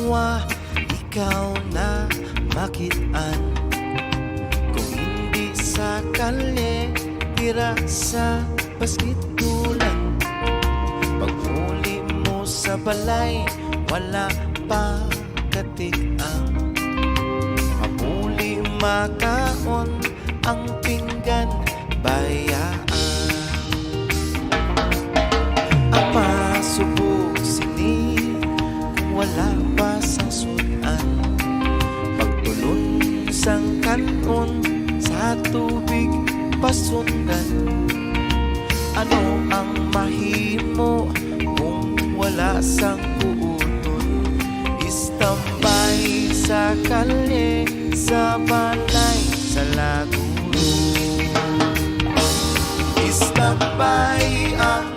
nawa ikaw na makitaan. Kung hindi sa kalye, tira sa basketbulan. Pagmuli mo sa balay, wala pa katigang. Mamuli makaon ang pinggan bayaan. Ama subok sini kung wala pa sang sudan. Pagtulon sang kanon sa tubig pasundan. Ano ang mahimo kung wala sang buuton? Istambay sa kalye, sa balay, sa laguro. Istambay ang